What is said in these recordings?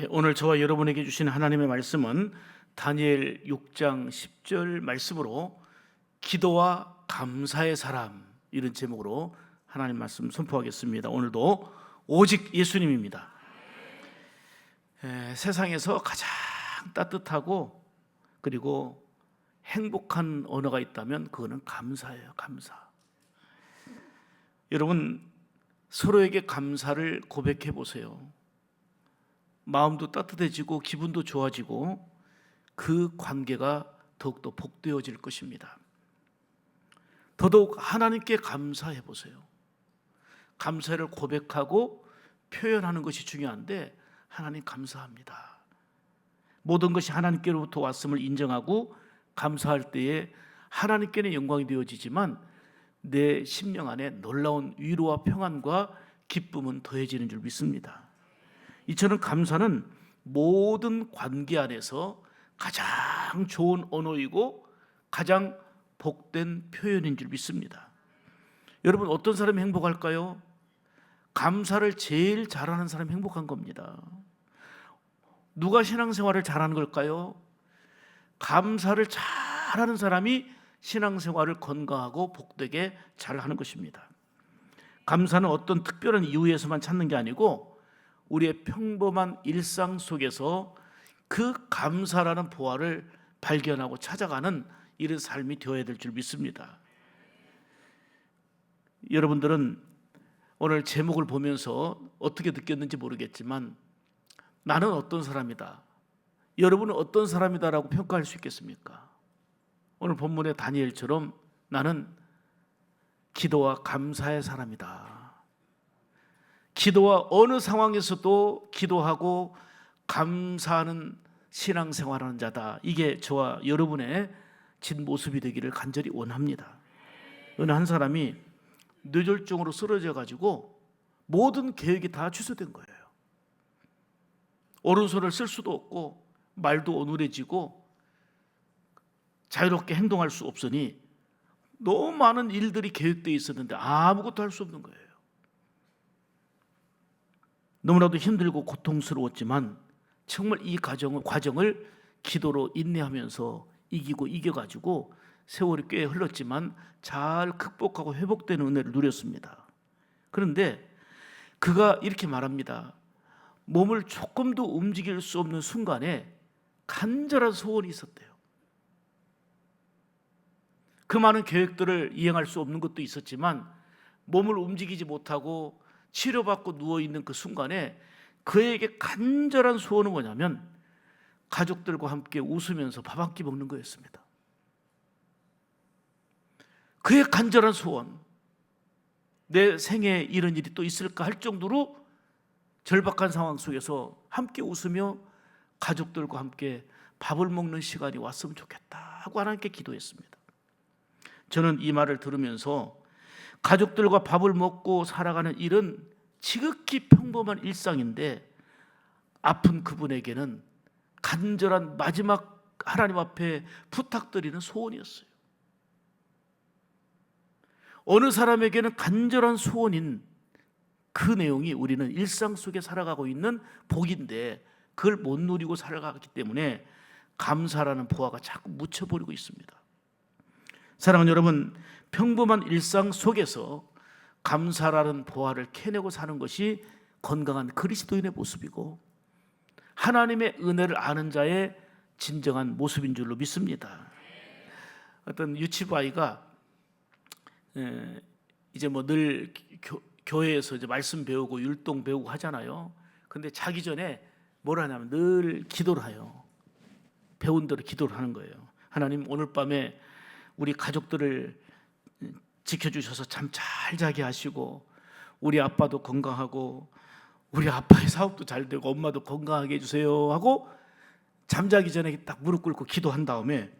오늘 저와 여러분에게 주신 하나님의 말씀은 다니엘 6장 10절 말씀으로 기도와 감사의 사람, 이런 제목으로 하나님 말씀 선포하겠습니다. 오늘도 오직 예수님입니다. 세상에서 가장 따뜻하고 그리고 행복한 언어가 있다면 그거는 감사예요. 감사. 여러분, 서로에게 감사를 고백해 보세요. 마음도 따뜻해지고 기분도 좋아지고 그 관계가 더욱더 복되어질 것입니다. 더더욱 하나님께 감사해 보세요. 감사를 고백하고 표현하는 것이 중요한데, 하나님 감사합니다. 모든 것이 하나님께로부터 왔음을 인정하고 감사할 때에 하나님께는 영광이 되어지지만 내 심령 안에 놀라운 위로와 평안과 기쁨은 더해지는 줄 믿습니다. 이처럼 감사는 모든 관계 안에서 가장 좋은 언어이고 가장 복된 표현인 줄 믿습니다. 여러분, 어떤 사람이 행복할까요? 감사를 제일 잘하는 사람이 행복한 겁니다. 누가 신앙생활을 잘하는 걸까요? 감사를 잘하는 사람이 신앙생활을 건강하고 복되게 잘하는 것입니다. 감사는 어떤 특별한 이유에서만 찾는 게 아니고 우리의 평범한 일상 속에서 그 감사라는 보화를 발견하고 찾아가는 이런 삶이 되어야 될 줄 믿습니다. 여러분들은 오늘 제목을 보면서 어떻게 느꼈는지 모르겠지만 나는 어떤 사람이다, 여러분은 어떤 사람이다라고 평가할 수 있겠습니까? 오늘 본문의 다니엘처럼 나는 기도와 감사의 사람이다. 기도와 어느 상황에서도 기도하고 감사하는 신앙생활하는 자다. 이게 저와 여러분의 진 모습이 되기를 간절히 원합니다. 어느 한 사람이 뇌졸중으로 쓰러져 가지고 모든 계획이 다 취소된 거예요. 오른손을 쓸 수도 없고 말도 어눌해지고 자유롭게 행동할 수 없으니 너무 많은 일들이 계획되어 있었는데 아무것도 할 수 없는 거예요. 너무나도 힘들고 고통스러웠지만 정말 이 과정을 기도로 인내하면서 이겨가지고 세월이 꽤 흘렀지만 잘 극복하고 회복되는 은혜를 누렸습니다. 그런데 그가 이렇게 말합니다. 몸을 조금도 움직일 수 없는 순간에 간절한 소원이 있었대요. 그 많은 계획들을 이행할 수 없는 것도 있었지만 몸을 움직이지 못하고 치료받고 누워있는 그 순간에 그에게 간절한 소원은 뭐냐면 가족들과 함께 웃으면서 밥 한 끼 먹는 거였습니다. 그의 간절한 소원, 내 생에 이런 일이 또 있을까 할 정도로 절박한 상황 속에서 함께 웃으며 가족들과 함께 밥을 먹는 시간이 왔으면 좋겠다 하고 하나님께 기도했습니다. 저는 이 말을 들으면서 가족들과 밥을 먹고 살아가는 일은 지극히 평범한 일상인데 아픈 그분에게는 간절한 마지막 하나님 앞에 부탁드리는 소원이었어요. 어느 사람에게는 간절한 소원인 그 내용이 우리는 일상 속에 살아가고 있는 복인데 그걸 못 누리고 살아가기 때문에 감사라는 보화가 자꾸 묻혀버리고 있습니다. 사랑하는 여러분, 평범한 일상 속에서 감사라는 보화를 캐내고 사는 것이 건강한 그리스도인의 모습이고 하나님의 은혜를 아는 자의 진정한 모습인 줄로 믿습니다. 어떤 유치부 아이가 이제 뭐 늘 교회에서 이제 말씀 배우고 율동 배우고 하잖아요. 근데 자기 전에 뭘 하냐면 늘 기도를 해요. 배운 대로 기도를 하는 거예요. 하나님, 오늘 밤에 우리 가족들을 지켜주셔서 잠 잘 자게 하시고 우리 아빠도 건강하고 우리 아빠의 사업도 잘 되고 엄마도 건강하게 해주세요 하고 잠자기 전에 딱 무릎 꿇고 기도한 다음에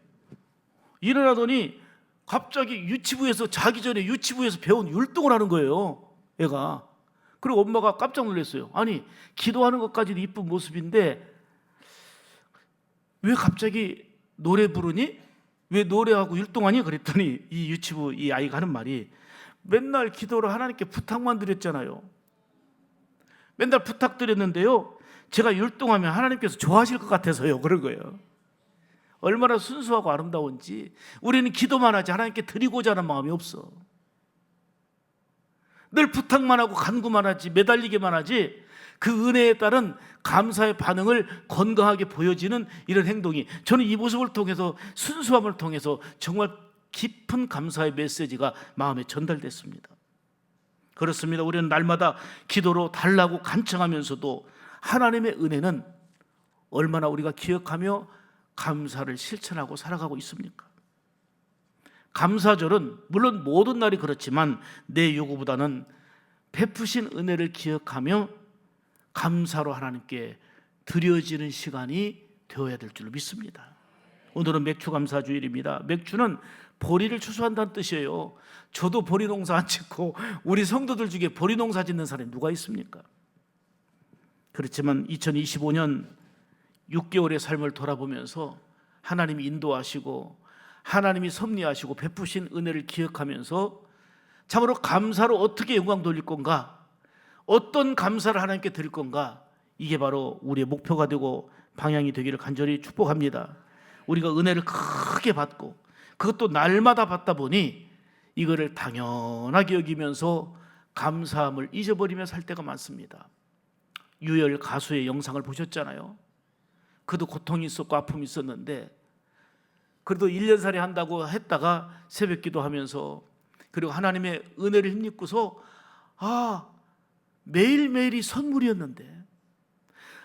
일어나더니 갑자기 유치부에서 자기 전에 유치부에서 배운 율동을 하는 거예요, 애가. 그리고 엄마가 깜짝 놀랐어요. 아니, 기도하는 것까지도 이쁜 모습인데 왜 갑자기 노래 부르니? 왜 노래하고 율동하니? 그랬더니 이 유치부 이 아이가 하는 말이 맨날 기도를 하나님께 부탁만 드렸잖아요. 맨날 부탁드렸는데요, 제가 율동하면 하나님께서 좋아하실 것 같아서요. 그런 거예요. 얼마나 순수하고 아름다운지. 우리는 기도만 하지 하나님께 드리고자 하는 마음이 없어. 늘 부탁만 하고 간구만 하지, 매달리기만 하지, 그 은혜에 따른 감사의 반응을 건강하게 보여지는 이런 행동이, 저는 이 모습을 통해서, 순수함을 통해서 정말 깊은 감사의 메시지가 마음에 전달됐습니다. 그렇습니다. 우리는 날마다 기도로 달라고 간청하면서도 하나님의 은혜는 얼마나 우리가 기억하며 감사를 실천하고 살아가고 있습니까? 감사절은 물론 모든 날이 그렇지만 내 요구보다는 베푸신 은혜를 기억하며 감사로 하나님께 드려지는 시간이 되어야 될 줄로 믿습니다. 오늘은 맥주감사주일입니다. 맥주는 보리를 추수한다는 뜻이에요. 저도 보리 농사 안 짓고 우리 성도들 중에 보리 농사 짓는 사람이 누가 있습니까? 그렇지만 2025년 6개월의 삶을 돌아보면서 하나님이 인도하시고 하나님이 섭리하시고 베푸신 은혜를 기억하면서 참으로 감사로 어떻게 영광 돌릴 건가, 어떤 감사를 하나님께 드릴 건가, 이게 바로 우리의 목표가 되고 방향이 되기를 간절히 축복합니다. 우리가 은혜를 크게 받고 그것도 날마다 받다 보니 이거를 당연하게 여기면서 감사함을 잊어버리며 살 때가 많습니다. 유열 가수의 영상을 보셨잖아요. 그도 고통이 있었고 아픔이 있었는데 그래도 1년살이 한다고 했다가 새벽 기도하면서 그리고 하나님의 은혜를 힘입고서 매일매일이 선물이었는데,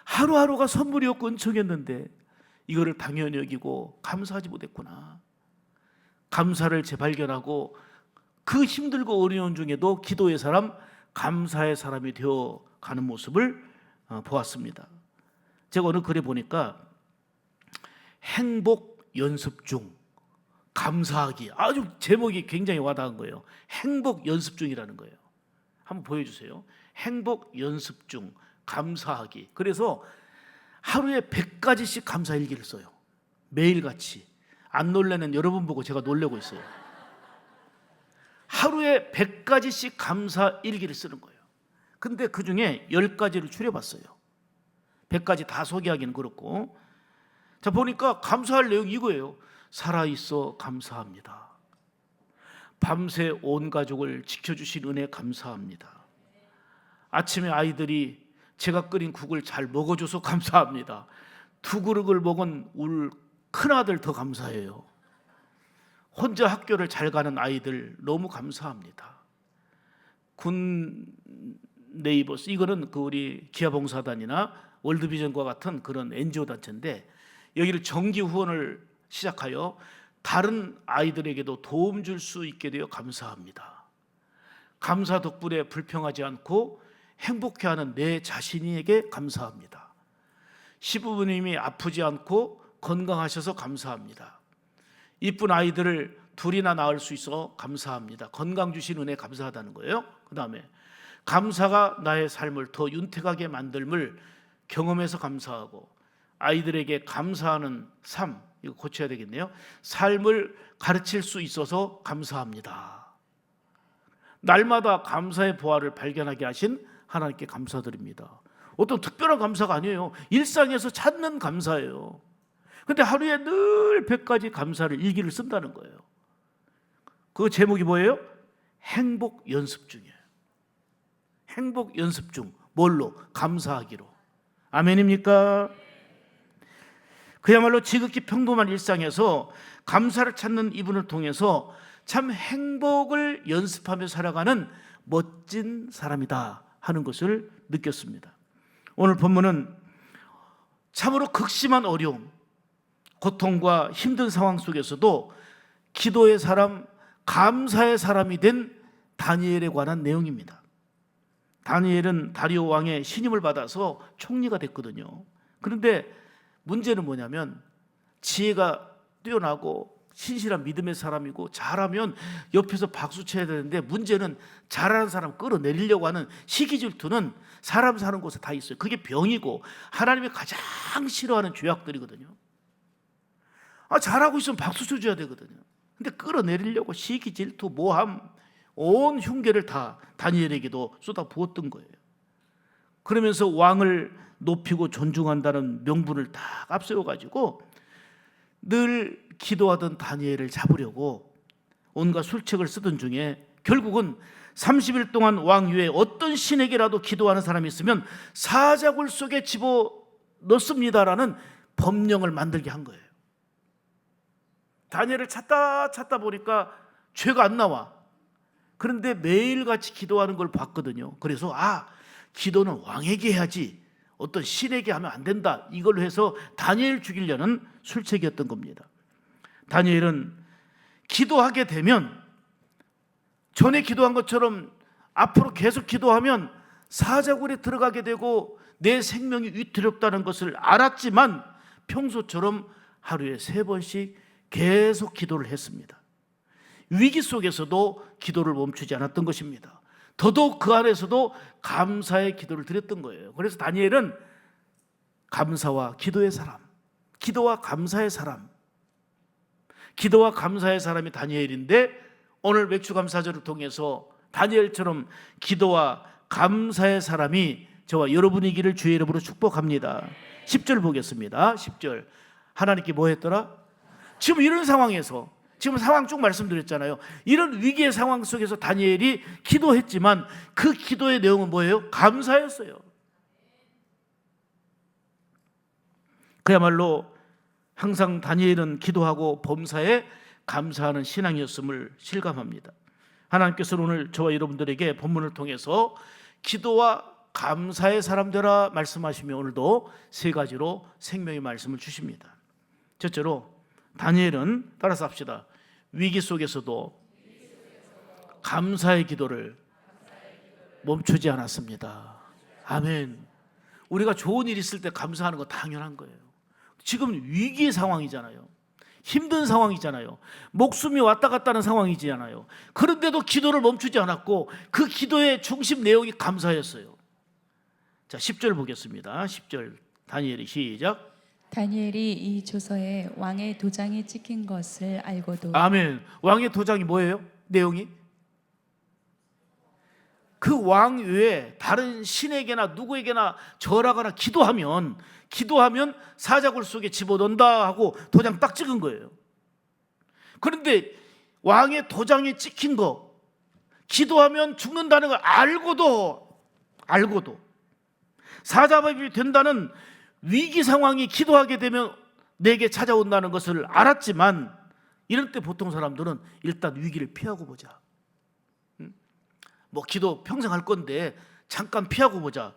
하루하루가 선물이었고 은총이었는데 이거를 당연히 여기고 감사하지 못했구나. 감사를 재발견하고 그 힘들고 어려운 중에도 기도의 사람, 감사의 사람이 되어 가는 모습을 보았습니다. 제가 어느 글에 보니까 행복 연습 중 감사하기, 아주 제목이 굉장히 와닿은 거예요. 행복 연습 중이라는 거예요. 한번 보여주세요. 행복 연습 중 감사하기. 그래서 하루에 100가지씩 감사 일기를 써요. 매일같이. 안 놀래는 여러분 보고 제가 놀래고 있어요. 하루에 100가지씩 감사 일기를 쓰는 거예요. 근데 그 중에 10가지를 추려봤어요. 100가지 다 소개하기는 그렇고, 자 보니까 감사할 내용이 이거예요. 살아있어 감사합니다. 밤새 온 가족을 지켜주신 은혜 감사합니다. 아침에 아이들이 제가 끓인 국을 잘 먹어줘서 감사합니다. 2그릇을 먹은 우리 큰아들 더 감사해요. 혼자 학교를 잘 가는 아이들 너무 감사합니다. 군 네이버스, 이거는 그 우리 기아봉사단이나 월드비전과 같은 그런 NGO 단체인데, 여기를 정기 후원을 시작하여 다른 아이들에게도 도움 줄 수 있게 되어 감사합니다. 감사 덕분에 불평하지 않고 행복해하는 내 자신에게 감사합니다. 시부모님이 아프지 않고 건강하셔서 감사합니다. 이쁜 아이들을 둘이나 낳을 수 있어 감사합니다. 건강 주신 은혜 감사하다는 거예요. 그 다음에 감사가 나의 삶을 더 윤택하게 만들물 경험해서 감사하고, 아이들에게 감사하는 삶, 이거 고쳐야 되겠네요. 삶을 가르칠 수 있어서 감사합니다. 날마다 감사의 보화를 발견하게 하신 하나님께 감사드립니다. 어떤 특별한 감사가 아니에요. 일상에서 찾는 감사예요. 근데 하루에 늘 100가지 감사를 일기를 쓴다는 거예요. 그 제목이 뭐예요? 행복 연습 중이에요. 행복 연습 중. 뭘로? 감사하기로. 아멘입니까? 그야말로 지극히 평범한 일상에서 감사를 찾는 이분을 통해서 참 행복을 연습하며 살아가는 멋진 사람이다 하는 것을 느꼈습니다. 오늘 본문은 참으로 극심한 어려움, 고통과 힘든 상황 속에서도 기도의 사람, 감사의 사람이 된 다니엘에 관한 내용입니다. 다니엘은 다리오 왕의 신임을 받아서 총리가 됐거든요. 그런데 문제는 뭐냐면 지혜가 뛰어나고 신실한 믿음의 사람이고 잘하면 옆에서 박수 쳐야 되는데, 문제는 잘하는 사람 끌어내리려고 하는 시기 질투는 사람 사는 곳에 다 있어요. 그게 병이고 하나님이 가장 싫어하는 죄악들이거든요. 잘하고 있으면 박수 쳐줘야 되거든요. 근데 끌어내리려고 시기 질투, 모함, 온 흉계를 다 다니엘에게도 쏟아 부었던 거예요. 그러면서 왕을 높이고 존중한다는 명분을 딱 앞세워가지고 늘 기도하던 다니엘을 잡으려고 온갖 술책을 쓰던 중에 결국은 30일 동안 왕 위에 어떤 신에게라도 기도하는 사람이 있으면 사자굴 속에 집어넣습니다라는 법령을 만들게 한 거예요. 다니엘을 찾다 보니까 죄가 안 나와. 그런데 매일같이 기도하는 걸 봤거든요. 그래서 기도는 왕에게 해야지 어떤 신에게 하면 안 된다. 이걸로 해서 다니엘 죽이려는 술책이었던 겁니다. 다니엘은 기도하게 되면 전에 기도한 것처럼 앞으로 계속 기도하면 사자굴에 들어가게 되고 내 생명이 위태롭다는 것을 알았지만 평소처럼 하루에 3번씩 계속 기도를 했습니다. 위기 속에서도 기도를 멈추지 않았던 것입니다. 더더욱 그 안에서도 감사의 기도를 드렸던 거예요. 그래서 다니엘은 감사와 기도의 사람, 기도와 감사의 사람, 기도와 감사의 사람이 다니엘인데 오늘 맥주감사절을 통해서 다니엘처럼 기도와 감사의 사람이 저와 여러분이기를 주의 이름으로 축복합니다. 10절 보겠습니다. 10절 하나님께 뭐 했더라? 지금 이런 상황에서 지금 상황 쭉 말씀드렸잖아요. 이런 위기의 상황 속에서 다니엘이 기도했지만 그 기도의 내용은 뭐예요? 감사였어요. 그야말로 항상 다니엘은 기도하고 범사에 감사하는 신앙이었음을 실감합니다. 하나님께서는 오늘 저와 여러분들에게 본문을 통해서 기도와 감사의 사람 되라 말씀하시며 오늘도 3가지로 생명의 말씀을 주십니다. 첫째로 다니엘은 따라서 합시다. 위기 속에서도 감사의 기도를 멈추지 않았습니다. 아멘. 우리가 좋은 일 있을 때 감사하는 거 당연한 거예요. 지금 위기의 상황이잖아요. 힘든 상황이잖아요. 목숨이 왔다 갔다 하는 상황이잖아요. 그런데도 기도를 멈추지 않았고 그 기도의 중심 내용이 감사였어요. 자, 10절 보겠습니다. 10절 다니엘이 시작. 다니엘이 이 조서에 왕의 도장이 찍힌 것을 알고도 아멘. 왕의 도장이 뭐예요? 내용이? 그 왕 외에 다른 신에게나 누구에게나 절하거나 기도하면 사자굴 속에 집어넣는다 하고 도장 딱 찍은 거예요. 그런데 왕의 도장이 찍힌 거, 기도하면 죽는다는 걸 알고도 사자밥이 된다는 위기 상황이 기도하게 되면 내게 찾아온다는 것을 알았지만 이럴 때 보통 사람들은 일단 위기를 피하고 보자. 뭐 기도 평생 할 건데 잠깐 피하고 보자.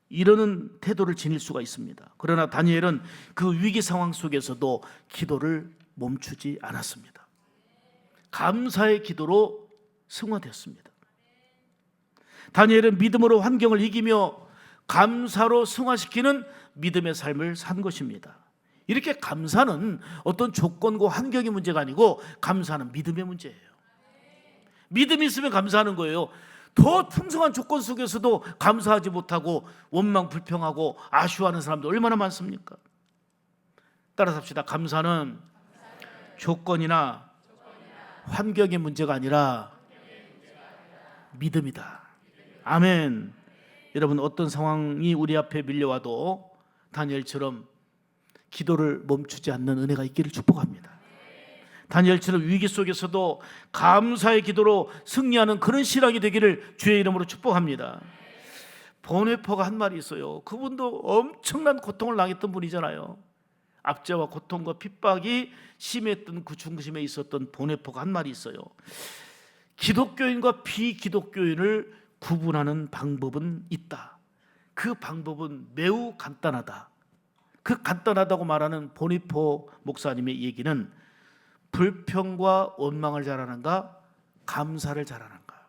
이러는 태도를 지닐 수가 있습니다. 그러나 다니엘은 그 위기 상황 속에서도 기도를 멈추지 않았습니다. 감사의 기도로 승화되었습니다. 다니엘은 믿음으로 환경을 이기며 감사로 승화시키는 믿음의 삶을 산 것입니다. 이렇게 감사는 어떤 조건과 환경의 문제가 아니고 감사는 믿음의 문제예요. 믿음이 있으면 감사하는 거예요. 더 풍성한 조건 속에서도 감사하지 못하고 원망 불평하고 아쉬워하는 사람도 얼마나 많습니까? 따라서 합시다. 감사는 조건이나 환경의 문제가 아니라 믿음이다. 아멘. 여러분, 어떤 상황이 우리 앞에 밀려와도 다니엘처럼 기도를 멈추지 않는 은혜가 있기를 축복합니다. 다니엘처럼 위기 속에서도 감사의 기도로 승리하는 그런 신앙이 되기를 주의 이름으로 축복합니다. 보네퍼가 한 말이 있어요. 그분도 엄청난 고통을 당했던 분이잖아요. 압제와 고통과 핍박이 심했던 그 중심에 있었던 보네퍼가 한 말이 있어요. 기독교인과 비기독교인을 구분하는 방법은 있다. 그 방법은 매우 간단하다. 그 간단하다고 말하는 보네퍼 목사님의 얘기는 불평과 원망을 잘하는가, 감사를 잘하는가.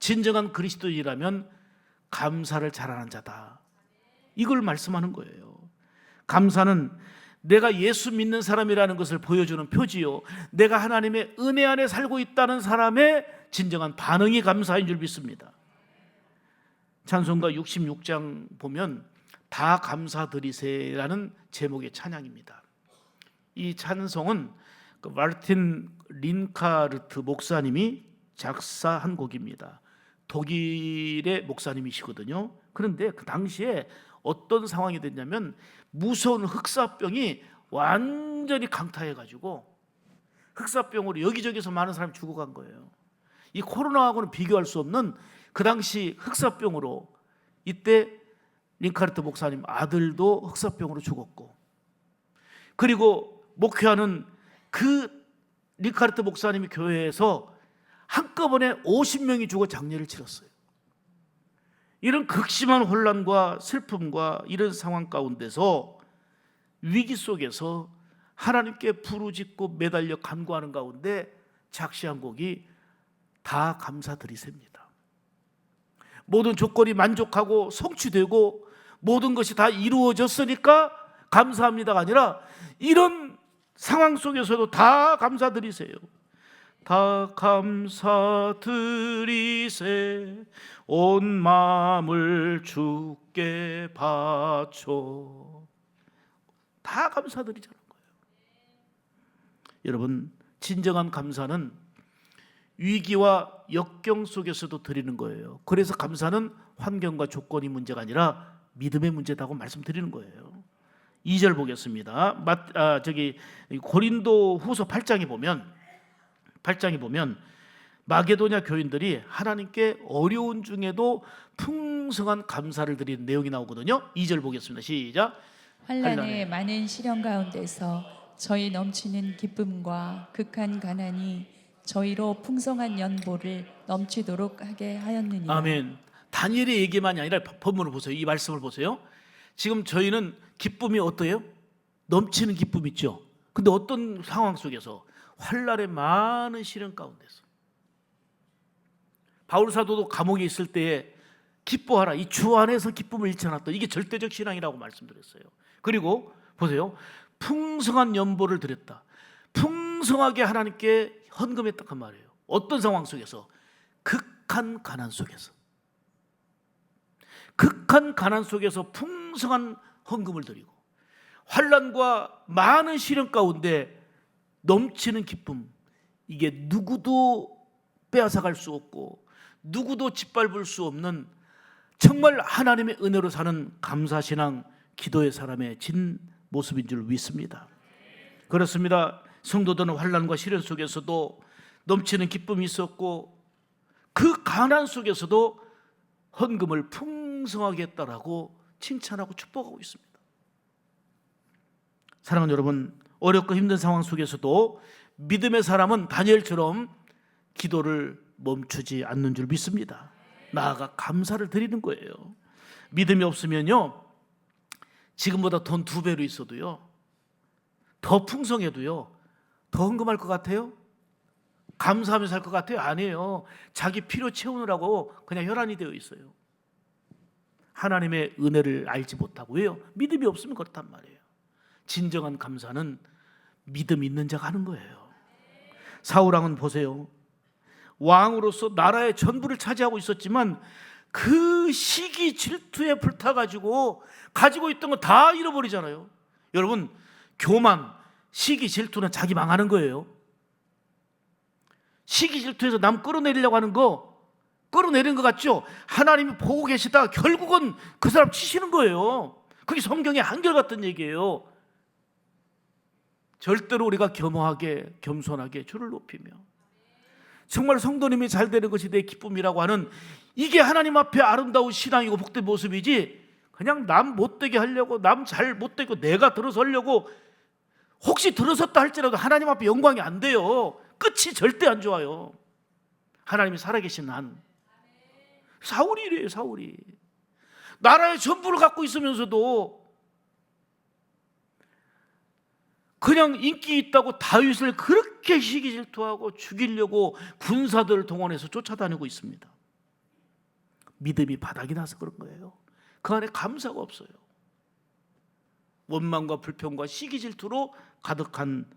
진정한 그리스도인이라면 감사를 잘하는 자다. 이걸 말씀하는 거예요. 감사는 내가 예수 믿는 사람이라는 것을 보여주는 표지요, 내가 하나님의 은혜 안에 살고 있다는 사람의 진정한 반응이 감사인 줄 믿습니다. 찬송가 66장 보면 다 감사드리세라는 제목의 찬양입니다. 이 찬송은 마르틴 린카르트 목사님이 작사한 곡입니다. 독일의 목사님이시거든요. 그런데 그 당시에 어떤 상황이 됐냐면 무서운 흑사병이 완전히 강타해가지고 흑사병으로 여기저기서 많은 사람이 죽어간 거예요. 이 코로나하고는 비교할 수 없는 그 당시 흑사병으로, 이때 링카르트 목사님 아들도 흑사병으로 죽었고, 그리고 목회하는 그 링카르트 목사님이 교회에서 한꺼번에 50명이 죽어 장례를 치렀어요. 이런 극심한 혼란과 슬픔과 이런 상황 가운데서, 위기 속에서 하나님께 부르짖고 매달려 간구하는 가운데 작시한 곡이 다 감사드리세입니다. 모든 조건이 만족하고 성취되고 모든 것이 다 이루어졌으니까 감사합니다가 아니라, 이런 상황 속에서도 다 감사드리세요. 다 감사드리세 온 마음을 주께 바쳐. 다 감사드리자는 거예요. 여러분, 진정한 감사는 위기와 역경 속에서도 드리는 거예요. 그래서 감사는 환경과 조건이 문제가 아니라 믿음의 문제다고 말씀드리는 거예요. 2절 보겠습니다. 고린도 후서 8장에 보면 마게도냐 교인들이 하나님께 어려운 중에도 풍성한 감사를 드리는 내용이 나오거든요. 2절 보겠습니다. 시작. 환난의 많은 시련 가운데서 저희 넘치는 기쁨과 극한 가난이 저희로 풍성한 연보를 넘치도록 하게 하였느니라. 아멘. 다니엘의 얘기만이 아니라 본문을 보세요. 이 말씀을 보세요. 지금 저희는 기쁨이 어때요? 넘치는 기쁨 있죠. 근데 어떤 상황 속에서? 환난의 많은 시련 가운데서. 바울 사도도 감옥에 있을 때에 기뻐하라, 이 주 안에서 기쁨을 잃지 않았다. 이게 절대적 신앙이라고 말씀드렸어요. 그리고 보세요, 풍성한 연보를 드렸다. 풍성하게 하나님께 헌금했다 그 말이에요. 어떤 상황 속에서? 극한 가난 속에서. 극한 가난 속에서 풍성한 헌금을 드리고, 환난과 많은 시련 가운데 넘치는 기쁨, 이게 누구도 빼앗아갈 수 없고 누구도 짓밟을 수 없는 정말 하나님의 은혜로 사는 감사신앙, 기도의 사람의 진 모습인 줄 믿습니다. 그렇습니다. 성도들은 환난과 시련 속에서도 넘치는 기쁨이 있었고, 그 가난 속에서도 헌금을 풍성하게 했다라고 칭찬하고 축복하고 있습니다. 사랑하는 여러분, 어렵고 힘든 상황 속에서도 믿음의 사람은 다니엘처럼 기도를 멈추지 않는 줄 믿습니다. 나아가 감사를 드리는 거예요. 믿음이 없으면요, 지금보다 돈 2배로 있어도요, 더 풍성해도요, 더 헌금할 것 같아요? 감사하면서 할 것 같아요? 아니에요. 자기 필요 채우느라고 그냥 혈안이 되어 있어요. 하나님의 은혜를 알지 못하고. 왜요? 믿음이 없으면 그렇단 말이에요. 진정한 감사는 믿음 있는 자가 하는 거예요. 사울왕은 보세요, 왕으로서 나라의 전부를 차지하고 있었지만 그 시기 질투에 불타가지고 가지고 있던 거 다 잃어버리잖아요. 여러분, 교만, 시기 질투는 자기 망하는 거예요. 시기 질투에서 남 끌어내리려고 하는 거, 끌어내린 것 같죠? 하나님이 보고 계시다 결국은 그 사람 치시는 거예요. 그게 성경의 한결같은 얘기예요. 절대로 우리가 겸허하게 겸손하게 주를 높이며 정말 성도님이 잘 되는 것이 내 기쁨이라고 하는, 이게 하나님 앞에 아름다운 신앙이고 복된 모습이지, 그냥 남 못되게 하려고, 남 잘 못되고 내가 들어서려고, 혹시 들어섰다 할지라도 하나님 앞에 영광이 안 돼요. 끝이 절대 안 좋아요. 하나님이 살아계신 한. 사울이 이래요. 사울이 나라의 전부를 갖고 있으면서도 그냥 인기 있다고 다윗을 그렇게 시기 질투하고 죽이려고 군사들을 동원해서 쫓아다니고 있습니다. 믿음이 바닥이 나서 그런 거예요. 그 안에 감사가 없어요. 원망과 불평과 시기 질투로 가득한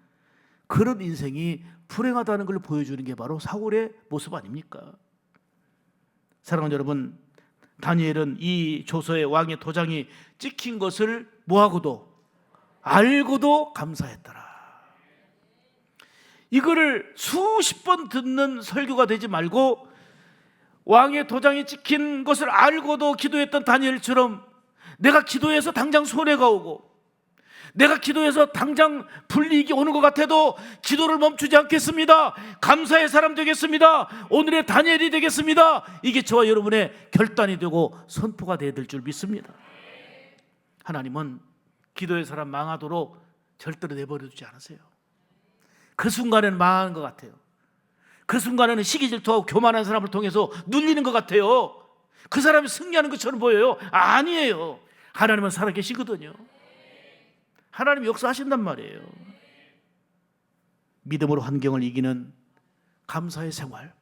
그런 인생이 불행하다는 걸 보여주는 게 바로 사울의 모습 아닙니까? 사랑하는 여러분, 다니엘은 이 조서의 왕의 도장이 찍힌 것을 뭐하고도 알고도 감사했더라. 이거를 수십 번 듣는 설교가 되지 말고 왕의 도장이 찍힌 것을 알고도 기도했던 다니엘처럼 내가 기도해서 당장 손해가 오고 내가 기도해서 당장 불이익이 오는 것 같아도 기도를 멈추지 않겠습니다. 감사의 사람 되겠습니다. 오늘의 다니엘이 되겠습니다. 이게 저와 여러분의 결단이 되고 선포가 되어야 될 줄 믿습니다. 하나님은 기도의 사람 망하도록 절대로 내버려 두지 않으세요. 그 순간에는 망하는 것 같아요. 그 순간에는 시기 질투하고 교만한 사람을 통해서 눌리는 것 같아요. 그 사람이 승리하는 것처럼 보여요. 아니에요. 하나님은 살아계시거든요. 하나님이 역사하신단 말이에요. 믿음으로 환경을 이기는 감사의 생활,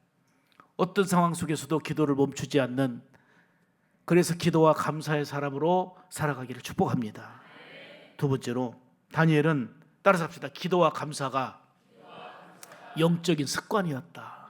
어떤 상황 속에서도 기도를 멈추지 않는, 그래서 기도와 감사의 사람으로 살아가기를 축복합니다. 두 번째로 다니엘은 따라서 합시다. 기도와 감사가 영적인 습관이었다.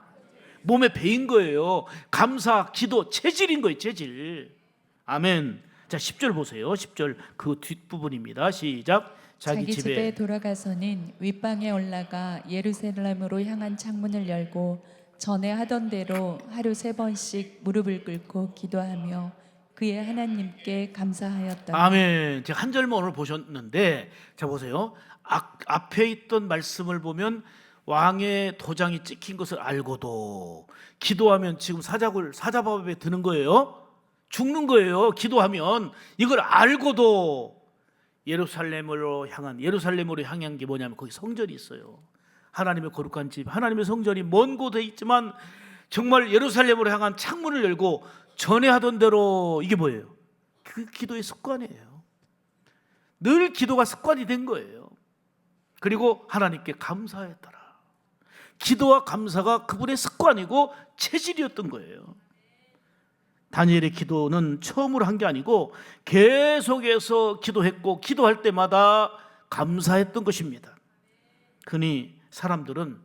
몸에 배인 거예요. 감사, 기도, 체질인 거예요. 체질. 아멘. 자, 10절 보세요. 10절 그 뒷부분입니다. 시작. 자기 집에 돌아가서는 윗방에 올라가 예루살렘으로 향한 창문을 열고 전에 하던 대로 하루 3번씩 무릎을 꿇고 기도하며 그의 하나님께 감사하였다. 아멘. 제가 한 절만 오늘 보셨는데, 자 보세요. 앞에 있던 말씀을 보면 왕의 도장이 찍힌 것을 알고도 기도하면 지금 사자밥에 드는 거예요. 죽는 거예요. 기도하면. 이걸 알고도 예루살렘으로 향한 게 뭐냐면 거기 성전이 있어요. 하나님의 거룩한 집, 하나님의 성전이 먼 곳에 있지만 정말 예루살렘으로 향한 창문을 열고 전에 하던 대로, 이게 뭐예요? 그 기도의 습관이에요. 늘 기도가 습관이 된 거예요. 그리고 하나님께 감사했더라. 기도와 감사가 그분의 습관이고 체질이었던 거예요. 다니엘의 기도는 처음으로 한 게 아니고 계속해서 기도했고 기도할 때마다 감사했던 것입니다. 그니 사람들은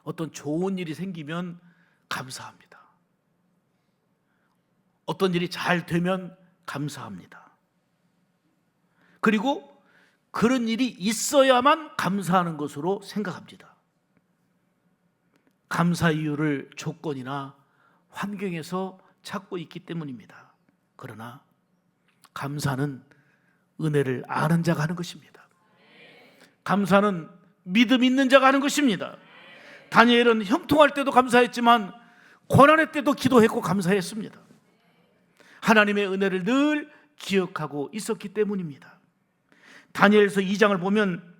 어떤 좋은 일이 생기면 감사합니다. 어떤 일이 잘 되면 감사합니다. 그리고 그런 일이 있어야만 감사하는 것으로 생각합니다. 감사 이유를 조건이나 환경에서 찾고 있기 때문입니다. 그러나 감사는 은혜를 아는 자가 하는 것입니다. 감사는 믿음 있는 자가 하는 것입니다. 다니엘은 형통할 때도 감사했지만 고난의 때도 기도했고 감사했습니다. 하나님의 은혜를 늘 기억하고 있었기 때문입니다. 다니엘서 2장을 보면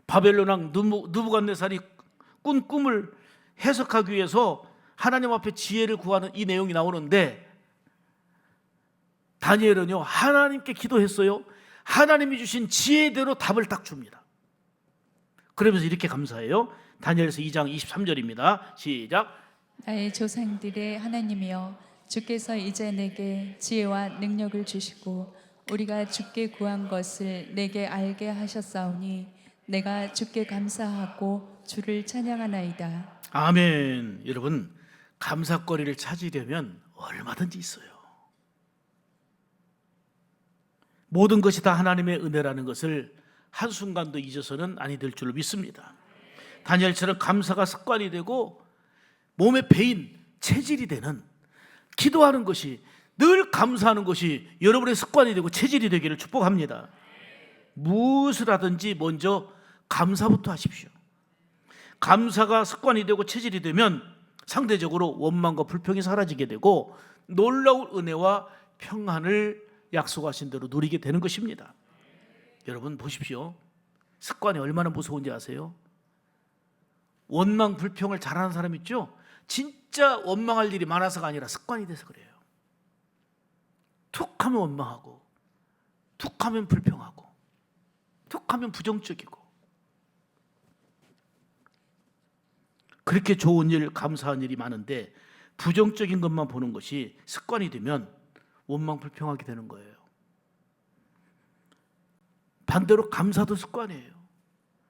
바벨론 왕 느부갓네살이 꾼 꿈을 해석하기 위해서 하나님 앞에 지혜를 구하는 이 내용이 나오는데, 다니엘은요 하나님께 기도했어요. 하나님이 주신 지혜대로 답을 딱 줍니다. 그러면서 이렇게 감사해요. 다니엘서 2장 23절입니다. 시작. 나의 조상들의 하나님이여, 주께서 이제 내게 지혜와 능력을 주시고 우리가 주께 구한 것을 내게 알게 하셨사오니 내가 주께 감사하고 주를 찬양하나이다. 아멘. 여러분, 감사거리를 찾으려면 얼마든지 있어요. 모든 것이 다 하나님의 은혜라는 것을 한순간도 잊어서는 아니 될 줄로 믿습니다. 다니엘처럼 감사가 습관이 되고 몸에 배인 체질이 되는, 기도하는 것이, 늘 감사하는 것이 여러분의 습관이 되고 체질이 되기를 축복합니다. 무엇을 하든지 먼저 감사부터 하십시오. 감사가 습관이 되고 체질이 되면 상대적으로 원망과 불평이 사라지게 되고 놀라운 은혜와 평안을 약속하신 대로 누리게 되는 것입니다. 여러분 보십시오. 습관이 얼마나 무서운지 아세요? 원망 불평을 잘하는 사람 있죠? 진짜 원망할 일이 많아서가 아니라 습관이 돼서 그래요. 툭 하면 원망하고, 툭 하면 불평하고, 툭 하면 부정적이고, 그렇게 좋은 일, 감사한 일이 많은데 부정적인 것만 보는 것이 습관이 되면 원망 불평하게 되는 거예요. 반대로 감사도 습관이에요.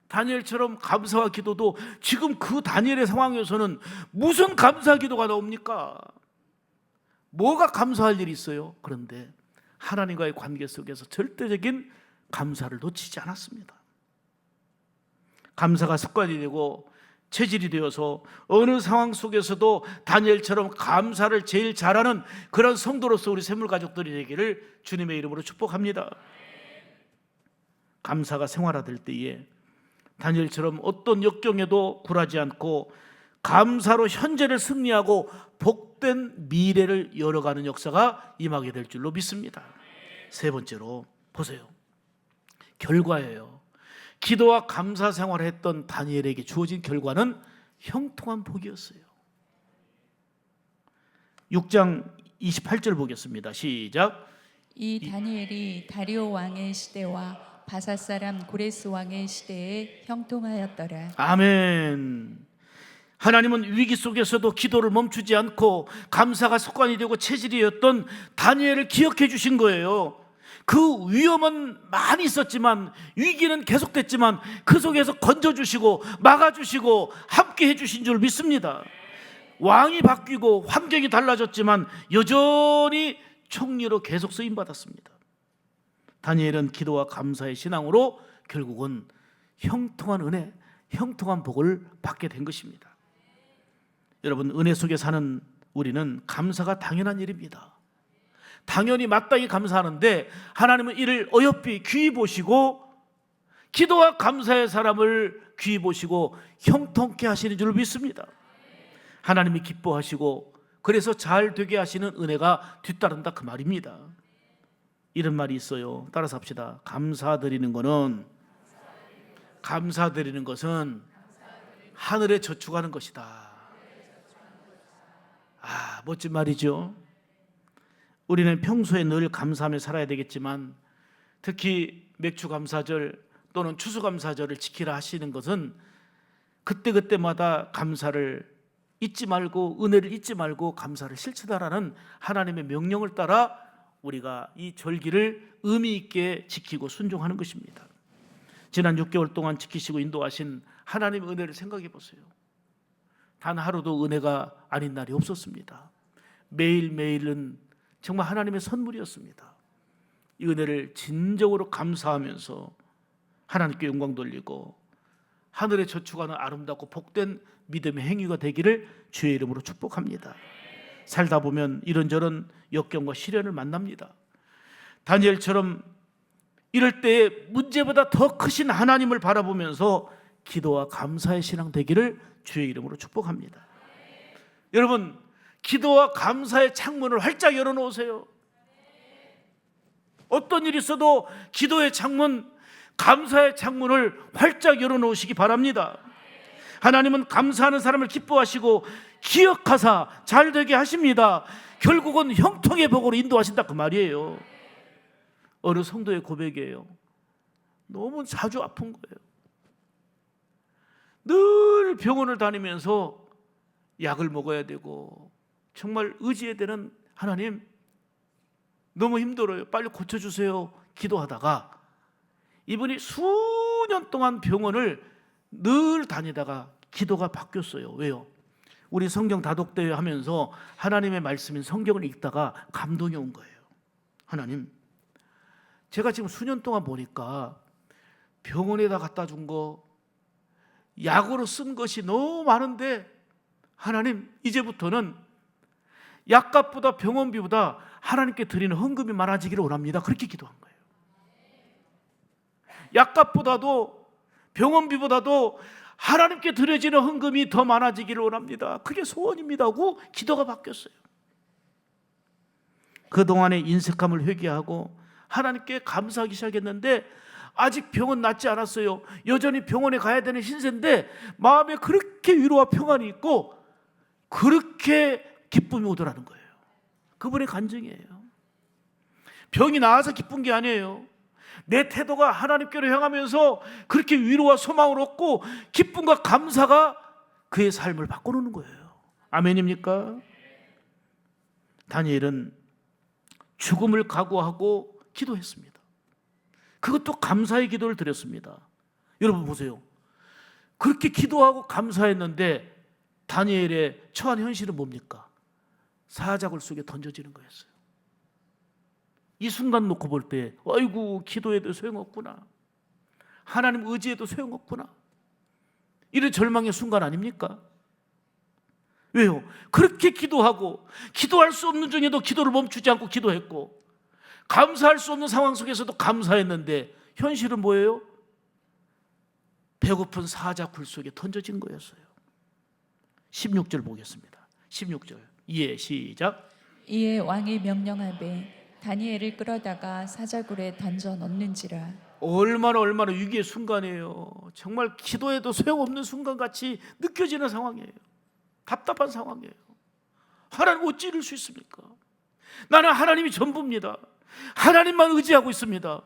다니엘처럼 감사와 기도도, 지금 그 다니엘의 상황에서는 무슨 감사 기도가 나옵니까? 뭐가 감사할 일이 있어요? 그런데 하나님과의 관계 속에서 절대적인 감사를 놓치지 않았습니다. 감사가 습관이 되고 체질이 되어서 어느 상황 속에서도 다니엘처럼 감사를 제일 잘하는 그런 성도로서 우리 샘물 가족들이 되기를 주님의 이름으로 축복합니다. 감사가 생활화될 때에 다니엘처럼 어떤 역경에도 굴하지 않고 감사로 현재를 승리하고 복된 미래를 열어가는 역사가 임하게 될 줄로 믿습니다. 세 번째로 보세요. 결과예요. 기도와 감사 생활을 했던 다니엘에게 주어진 결과는 형통한 복이었어요. 6장 28절 보겠습니다. 시작. 이 다니엘이 다리오 왕의 시대와 바사 사람 고레스 왕의 시대에 형통하였더라. 아멘. 하나님은 위기 속에서도 기도를 멈추지 않고 감사가 습관이 되고 체질이었던 다니엘을 기억해 주신 거예요. 그 위험은 많이 있었지만, 위기는 계속됐지만 그 속에서 건져주시고 막아주시고 함께 해주신 줄 믿습니다. 왕이 바뀌고 환경이 달라졌지만 여전히 총리로 계속 쓰임받았습니다. 다니엘은 기도와 감사의 신앙으로 결국은 형통한 은혜, 형통한 복을 받게 된 것입니다. 여러분, 은혜 속에 사는 우리는 감사가 당연한 일입니다. 당연히 마땅히 감사하는데 하나님은 이를 어여삐 귀히 보시고 기도와 감사의 사람을 귀히 보시고 형통케 하시는 줄 믿습니다. 하나님이 기뻐하시고 그래서 잘 되게 하시는 은혜가 뒤따른다, 그 말입니다. 이런 말이 있어요. 따라서 합시다. 감사드리는 것은 하늘에 저축하는 것이다. 멋진 말이죠. 우리는 평소에 늘 감사하며 살아야 되겠지만 특히 맥주감사절 또는 추수감사절을 지키라 하시는 것은 그때그때마다 감사를 잊지 말고, 은혜를 잊지 말고 감사를 실천하라는 하나님의 명령을 따라 우리가 이 절기를 의미 있게 지키고 순종하는 것입니다. 지난 6개월 동안 지키시고 인도하신 하나님의 은혜를 생각해 보세요. 단 하루도 은혜가 아닌 날이 없었습니다. 매일매일은 정말 하나님의 선물이었습니다. 이 은혜를 진정으로 감사하면서 하나님께 영광 돌리고 하늘에 저축하는 아름답고 복된 믿음의 행위가 되기를 주의 이름으로 축복합니다. 살다 보면 이런저런 역경과 시련을 만납니다. 다니엘처럼 이럴 때에 문제보다 더 크신 하나님을 바라보면서 기도와 감사의 신앙 되기를 주의 이름으로 축복합니다. 여러분, 기도와 감사의 창문을 활짝 열어놓으세요. 어떤 일이 있어도 기도의 창문, 감사의 창문을 활짝 열어놓으시기 바랍니다. 하나님은 감사하는 사람을 기뻐하시고 기억하사 잘되게 하십니다. 결국은 형통의 복으로 인도하신다, 그 말이에요. 어느 성도의 고백이에요. 너무 자주 아픈 거예요. 늘 병원을 다니면서 약을 먹어야 되고 정말 의지해야 되는, 하나님 너무 힘들어요, 빨리 고쳐주세요 기도하다가 이분이 수년 동안 병원을 늘 다니다가 기도가 바뀌었어요. 왜요? 우리 성경 다독대회 하면서 하나님의 말씀인 성경을 읽다가 감동이 온 거예요. 하나님, 제가 지금 수년 동안 보니까 병원에다 갖다 준 거, 약으로 쓴 것이 너무 많은데 하나님, 이제부터는 약값보다 병원비보다 하나님께 드리는 헌금이 많아지기를 원합니다. 그렇게 기도한 거예요. 약값보다도 병원비보다도 하나님께 드려지는 헌금이 더 많아지기를 원합니다. 그게 소원입니다 하고 기도가 바뀌었어요. 그동안의 인색함을 회개하고 하나님께 감사하기 시작했는데 아직 병은 낫지 않았어요. 여전히 병원에 가야 되는 신세인데 마음에 그렇게 위로와 평안이 있고 그렇게 기쁨이 오더라는 거예요. 그분의 간증이에요. 병이 나아서 기쁜 게 아니에요. 내 태도가 하나님께로 향하면서 그렇게 위로와 소망을 얻고 기쁨과 감사가 그의 삶을 바꿔놓는 거예요. 아멘입니까? 다니엘은 죽음을 각오하고 기도했습니다. 그것도 감사의 기도를 드렸습니다. 여러분 보세요. 그렇게 기도하고 감사했는데 다니엘의 처한 현실은 뭡니까? 사자굴 속에 던져지는 거였어요. 이 순간 놓고 볼 때 아이고, 기도해도 소용없구나, 하나님 의지해도 소용없구나, 이런 절망의 순간 아닙니까? 왜요? 그렇게 기도하고 기도할 수 없는 중에도 기도를 멈추지 않고 기도했고 감사할 수 없는 상황 속에서도 감사했는데 현실은 뭐예요? 배고픈 사자 굴 속에 던져진 거였어요. 16절 보겠습니다. 16절 이에 시작. 이에 왕이 명령하되 다니엘을 끌어다가 사자굴에 던져 넣는지라. 얼마나 위기의 순간이에요. 정말 기도해도 소용없는 순간같이 느껴지는 상황이에요. 답답한 상황이에요. 하나님 어찌 이럴 수 있습니까? 나는 하나님이 전부입니다. 하나님만 의지하고 있습니다.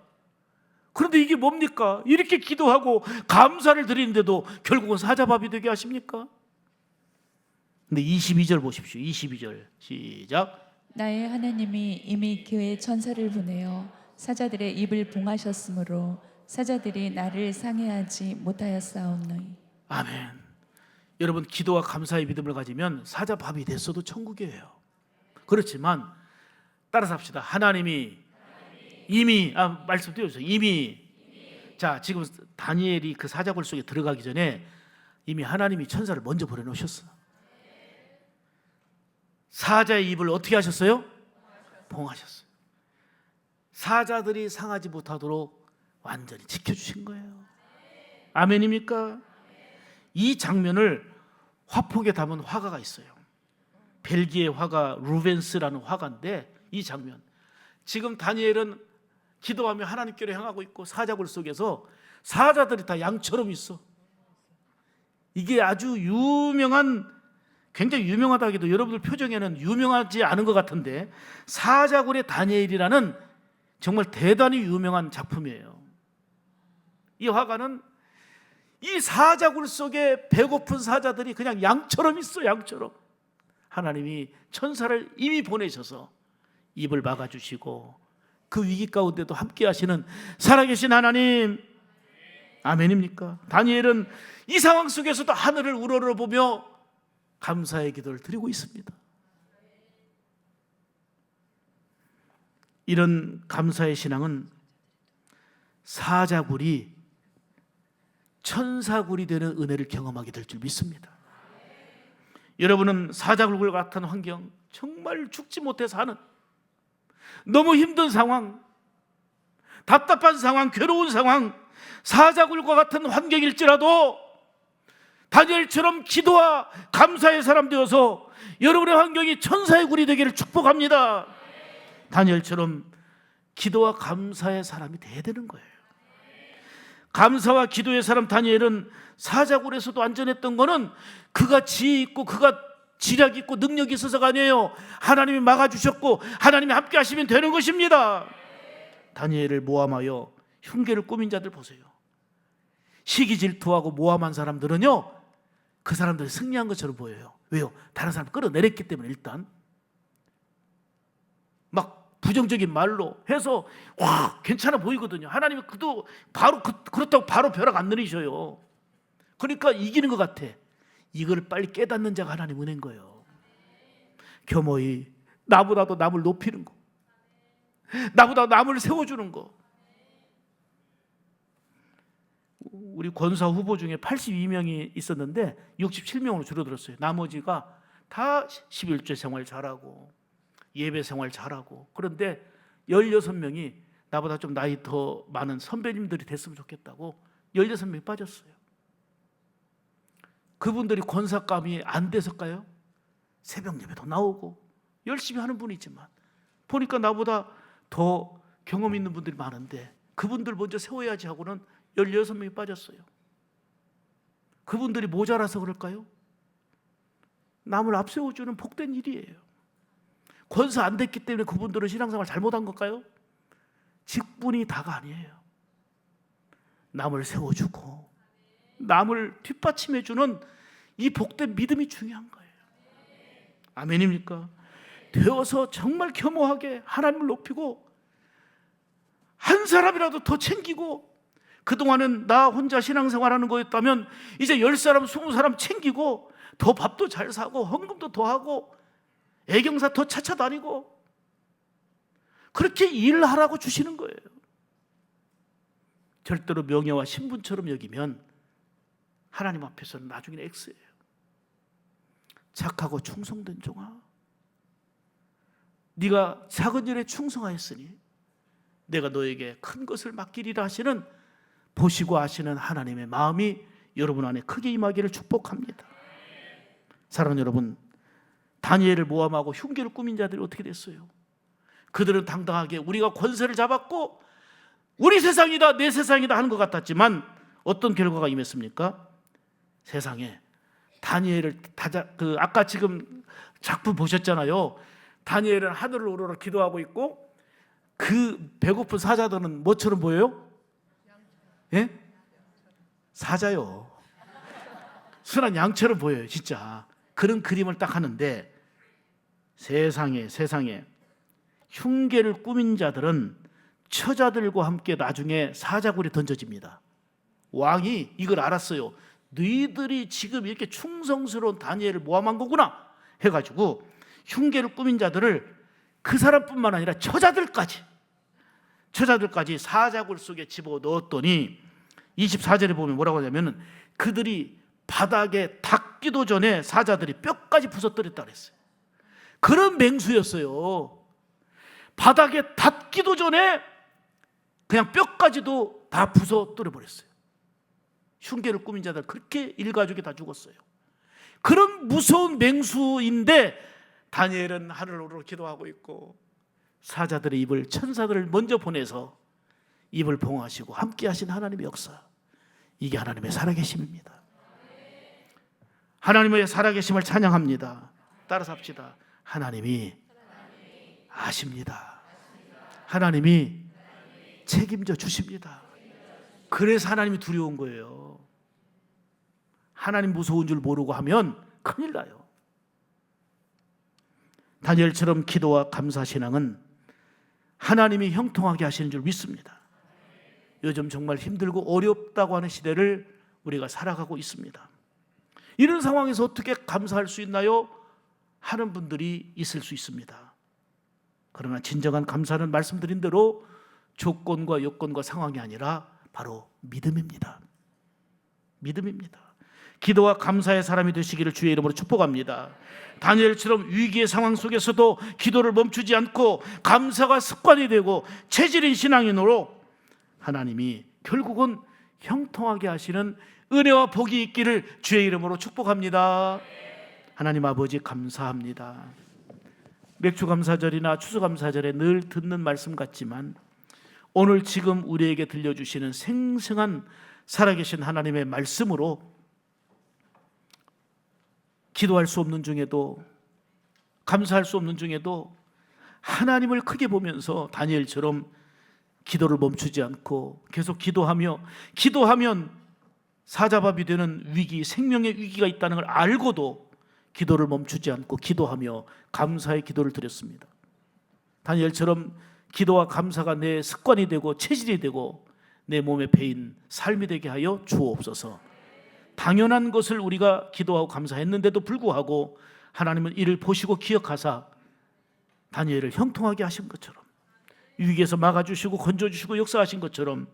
그런데 이게 뭡니까? 이렇게 기도하고 감사를 드리는데도 결국은 사자밥이 되게 하십니까? 근데 22절 보십시오. 22절 시작. 나의 하나님이 이미 그의 천사를 보내어 사자들의 입을 봉하셨으므로 사자들이 나를 상해하지 못하였사오니. 아멘. 여러분, 기도와 감사의 믿음을 가지면 사자밥이 됐어도 천국이에요. 그렇지만 따라서 합시다. 하나님이 이미 말씀드렸어요. 이미 자, 지금 다니엘이 그 사자굴 속에 들어가기 전에 이미 하나님이 천사를 먼저 보내놓으셨어. 사자의 입을 어떻게 하셨어요? 봉하셨어요. 사자들이 상하지 못하도록 완전히 지켜주신 거예요. 아멘입니까? 이 장면을 화폭에 담은 화가가 있어요. 벨기에 화가 루벤스라는 화가인데 이 장면, 지금 다니엘은 기도하며 하나님께로 향하고 있고 사자굴 속에서 사자들이 다 양처럼 있어. 이게 아주 굉장히 유명하다 해도 여러분들 표정에는 유명하지 않은 것 같은데 사자굴의 다니엘이라는 정말 대단히 유명한 작품이에요. 이 화가는 이 사자굴 속에 배고픈 사자들이 그냥 양처럼 있어. 양처럼 하나님이 천사를 이미 보내셔서 입을 막아주시고 그 위기 가운데도 함께 하시는 살아계신 하나님, 아멘입니까? 다니엘은 이 상황 속에서도 하늘을 우러러보며 감사의 기도를 드리고 있습니다. 이런 감사의 신앙은 사자굴이 천사굴이 되는 은혜를 경험하게 될 줄 믿습니다. 여러분은 사자굴 같은 환경, 정말 죽지 못해 사는 너무 힘든 상황, 답답한 상황, 괴로운 상황, 사자굴과 같은 환경일지라도 다니엘처럼 기도와 감사의 사람 되어서 여러분의 환경이 천사의 굴이 되기를 축복합니다. 다니엘처럼 기도와 감사의 사람이 돼야 되는 거예요. 감사와 기도의 사람 다니엘은 사자굴에서도 안전했던 거는 그가 지혜 있고 그가 지략 있고 능력이 있어서가 아니에요. 하나님이 막아주셨고 하나님이 함께 하시면 되는 것입니다. 다니엘을 모함하여 흉계를 꾸민 자들 보세요. 시기 질투하고 모함한 사람들은요, 그 사람들이 승리한 것처럼 보여요. 왜요? 다른 사람 끌어내렸기 때문에. 일단 막 부정적인 말로 해서 와 괜찮아 보이거든요. 하나님이 그도 바로 그렇다고 바로 벼락 안 내리셔요. 그러니까 이기는 것 같아. 이걸 빨리 깨닫는 자가 하나님 은혜인 거예요. 겸허히 나보다도 남을 높이는 거, 나보다 남을 세워주는 거. 우리 권사 후보 중에 82명이 있었는데 67명으로 줄어들었어요. 나머지가 다 11조 생활 잘하고 예배 생활 잘하고. 그런데 16명이 나보다 좀 나이 더 많은 선배님들이 됐으면 좋겠다고 16명이 빠졌어요. 그분들이 권사감이 안 돼서일까요? 새벽 예배도 나오고 열심히 하는 분이지만 보니까 나보다 더 경험 있는 분들이 많은데 그분들 먼저 세워야지 하고는 16명이 빠졌어요. 그분들이 모자라서 그럴까요? 남을 앞세워주는 복된 일이에요. 권사 안 됐기 때문에 그분들은 신앙생활 잘못한 걸까요? 직분이 다가 아니에요. 남을 세워주고 남을 뒷받침해주는 이 복된 믿음이 중요한 거예요. 아멘입니까? 되어서 정말 겸허하게 하나님을 높이고 한 사람이라도 더 챙기고, 그동안은 나 혼자 신앙생활하는 거였다면 이제 10사람 20사람 챙기고 더 밥도 잘 사고 헌금도 더 하고 애경사 더 찾아다니고 그렇게 일하라고 주시는 거예요. 절대로 명예와 신분처럼 여기면 하나님 앞에서는 나중에는 X예요. 착하고 충성된 종아, 네가 작은 일에 충성하였으니 내가 너에게 큰 것을 맡기리라 하시는 보시고 아시는 하나님의 마음이 여러분 안에 크게 임하기를 축복합니다. 사랑하는 여러분, 다니엘을 모함하고 흉계를 꾸민 자들이 어떻게 됐어요? 그들은 당당하게 우리가 권세를 잡았고 우리 세상이다, 내 세상이다 하는 것 같았지만 어떤 결과가 임했습니까? 세상에 다니엘을 아까 지금 작품 보셨잖아요. 다니엘은 하늘을 우러러 기도하고 있고 그 배고픈 사자들은 뭐처럼 보여요? 예? 사자요. 순한 양처럼 보여요. 진짜 그런 그림을 딱 하는데, 세상에 흉계를 꾸민 자들은 처자들과 함께 나중에 사자굴에 던져집니다. 왕이 이걸 알았어요. 너희들이 지금 이렇게 충성스러운 다니엘을 모함한 거구나 해가지고 흉계를 꾸민 자들을 그 사람뿐만 아니라 처자들까지 사자굴 속에 집어넣었더니 24절에 보면 뭐라고 하냐면 그들이 바닥에 닿기도 전에 사자들이 뼈까지 부서뜨렸다고 했어요. 그런 맹수였어요. 바닥에 닿기도 전에 그냥 뼈까지도 다 부서뜨려 버렸어요. 흉계를 꾸민 자들 그렇게 일가족이 다 죽었어요. 그런 무서운 맹수인데 다니엘은 하늘으로 기도하고 있고 사자들의 입을, 천사들을 먼저 보내서 입을 봉하시고 함께 하신 하나님의 역사, 이게 하나님의 살아계심입니다. 하나님의 살아계심을 찬양합니다. 따라서 합시다. 하나님이 아십니다. 하나님이 책임져 주십니다. 그래서 하나님이 두려운 거예요. 하나님 무서운 줄 모르고 하면 큰일 나요. 다니엘처럼 기도와 감사 신앙은 하나님이 형통하게 하시는 줄 믿습니다. 요즘 정말 힘들고 어렵다고 하는 시대를 우리가 살아가고 있습니다. 이런 상황에서 어떻게 감사할 수 있나요? 하는 분들이 있을 수 있습니다. 그러나 진정한 감사는 말씀드린 대로 조건과 여건과 상황이 아니라 바로 믿음입니다. 믿음입니다. 기도와 감사의 사람이 되시기를 주의 이름으로 축복합니다. 다니엘처럼 위기의 상황 속에서도 기도를 멈추지 않고 감사가 습관이 되고 체질인 신앙인으로 하나님이 결국은 형통하게 하시는 은혜와 복이 있기를 주의 이름으로 축복합니다. 하나님 아버지 감사합니다. 맥주감사절이나 추수감사절에 늘 듣는 말씀 같지만 오늘 지금 우리에게 들려주시는 생생한 살아계신 하나님의 말씀으로 기도할 수 없는 중에도, 감사할 수 없는 중에도 하나님을 크게 보면서 다니엘처럼 기도를 멈추지 않고 계속 기도하면 사자밥이 되는 위기, 생명의 위기가 있다는 걸 알고도 기도를 멈추지 않고 기도하며 감사의 기도를 드렸습니다. 다니엘처럼 기도와 감사가 내 습관이 되고 체질이 되고 내 몸에 배인 삶이 되게 하여 주옵소서. 당연한 것을 우리가 기도하고 감사했는데도 불구하고 하나님은 이를 보시고 기억하사 다니엘을 형통하게 하신 것처럼, 위기에서 막아주시고 건져주시고 역사하신 것처럼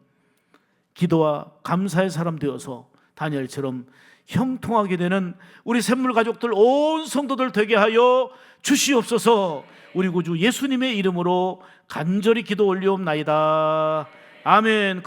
기도와 감사의 사람 되어서 다니엘처럼 형통하게 되는 우리 샘물 가족들 온 성도들 되게 하여 주시옵소서. 우리 구주 예수님의 이름으로 간절히 기도 올리옵나이다. 아멘.